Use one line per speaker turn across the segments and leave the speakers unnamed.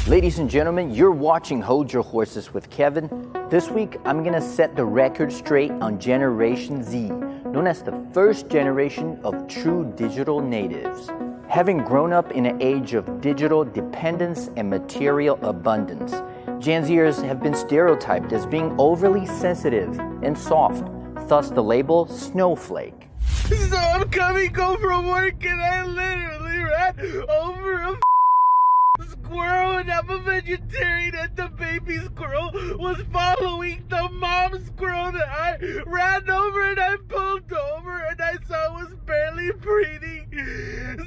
Ladies and gentlemen, you're watching Hold Your Horses with Kevin. This week, I'm gonna set the record straight on Generation Z, known as the first generation of true digital natives. Having grown up in an age of digital dependence and material abundance, Gen Zers have been stereotyped as being overly sensitive and soft, thus the label snowflake.
So I'm coming home from work and I literally ran over a squirrel, and I'm a vegetarian, and the baby squirrel was following the mom squirrel that I ran over, and I pulled over and I saw it was barely breathing.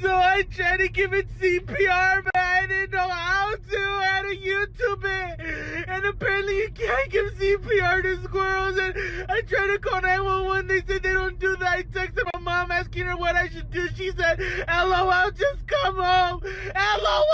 So I tried to give it CPR, but I didn't know how to. I had to YouTube it, and apparently you can't give CPR to squirrels. And I tried to call 911. They said they don't do that. I texted my mom asking her what I should do. She said, LOL, just come home. LOL!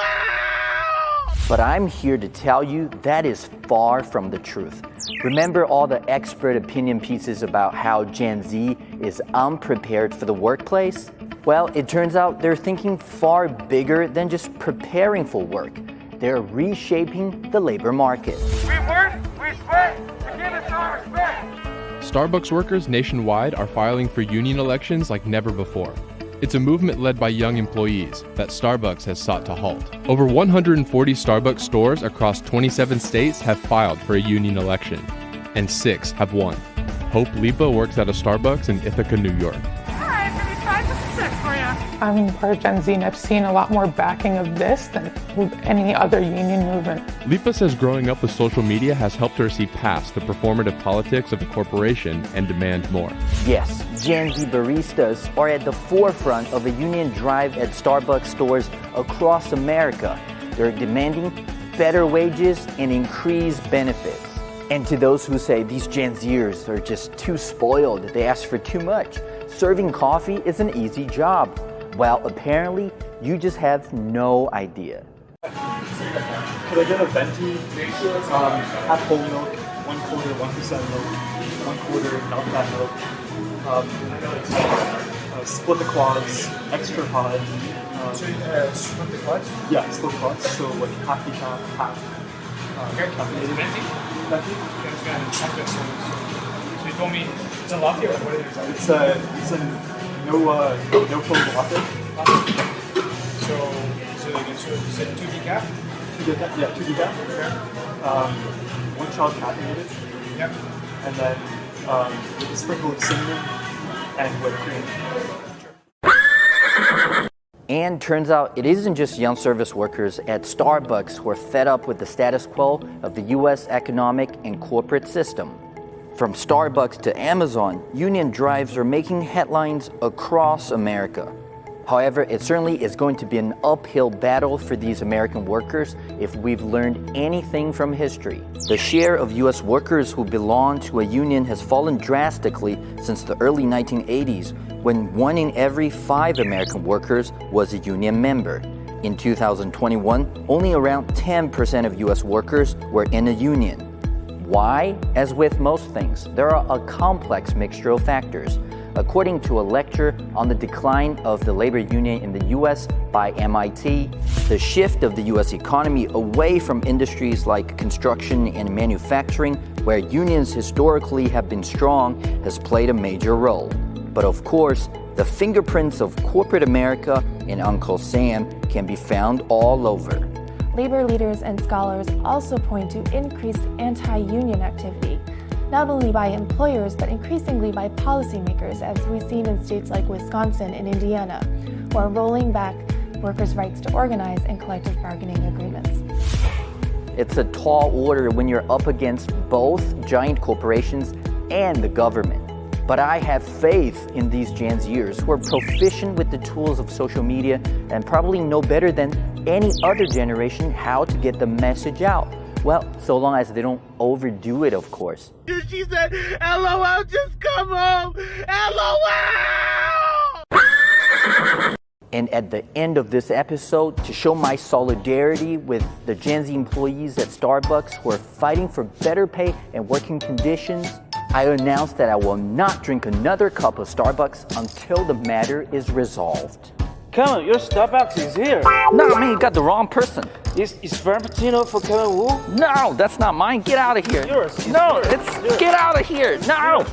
But I'm here to tell you that is far from the truth. Remember all the expert opinion pieces about how Gen Z is unprepared for the workplace? Well, it turns out they're thinking far bigger than just preparing for work. They're reshaping the labor market.
We work, we sweat, we give us our respect.
Starbucks workers nationwide are filing for union elections like never before. It's a movement led by young employees that Starbucks has sought to halt. Over 140 Starbucks stores across 27 states have filed for a union election, and 6 have won. Hope Lipa works at a Starbucks in Ithaca, New York.
Alright, maybe 5 to 6 for you.
I'm part of Gen Z and I've seen a lot more backing of this than with any other union movement.
Lipa says growing up with social media has helped her see past the performative politics of the corporation and demand more.
Yes, Gen Z baristas are at the forefront of a union drive at Starbucks stores across America. They're demanding better wages and increased benefits. And to those who say these Gen Zers are just too spoiled, they ask for too much, serving coffee is an easy job. Well, apparently, you just have no idea.
Could I get a venti? Half whole milk, 1/4 1% milk, 1/4 not that milk. Split the quads, extra hot.
Split the quads?
Yeah, split quads. So like half decaf, half caffeinated.
Venti?
Venti?
So you told me it's a latte or what is it?
It's a no foam latte.
So you said 2 decaf?
2 decaf, yeah, 2 decaf.
Okay.
1 child caffeinated.
Yep.
And then with a sprinkle of cinnamon and whipped cream.
And turns out it isn't just young service workers at Starbucks who are fed up with the status quo of the US economic and corporate system. From Starbucks to Amazon, union drives are making headlines across America. However, it certainly is going to be an uphill battle for these American workers if we've learned anything from history. The share of US workers who belong to a union has fallen drastically since the early 1980s, when 1 in every 5 American workers was a union member. In 2021, only around 10% of US workers were in a union. Why? As with most things, there are a complex mixture of factors. According to a lecture on the decline of the labor union in the US by MIT, the shift of the US economy away from industries like construction and manufacturing, where unions historically have been strong, has played a major role. But of course, the fingerprints of corporate America and Uncle Sam can be found all over.
Labor leaders and scholars also point to increased anti-union activity, not only by employers, but increasingly by policymakers, as we've seen in states like Wisconsin and Indiana, who are rolling back workers' rights to organize in collective bargaining agreements.
It's a tall order when you're up against both giant corporations and the government. But I have faith in these Gen Zers who are proficient with the tools of social media and probably know better than any other generation how to get the message out. Well, so long as they don't overdo it, of course.
She said, LOL, just come home. LOL!
And at the end of this episode, to show my solidarity with the Gen Z employees at Starbucks who are fighting for better pay and working conditions, I announced that I will not drink another cup of Starbucks until the matter is resolved.
Kevin, your Starbucks is here.
No, man, you got the wrong person.
Is Frappuccino for Kevin Wu?
No, that's not mine. Get out of here.
Yours.
No, get out of here. No.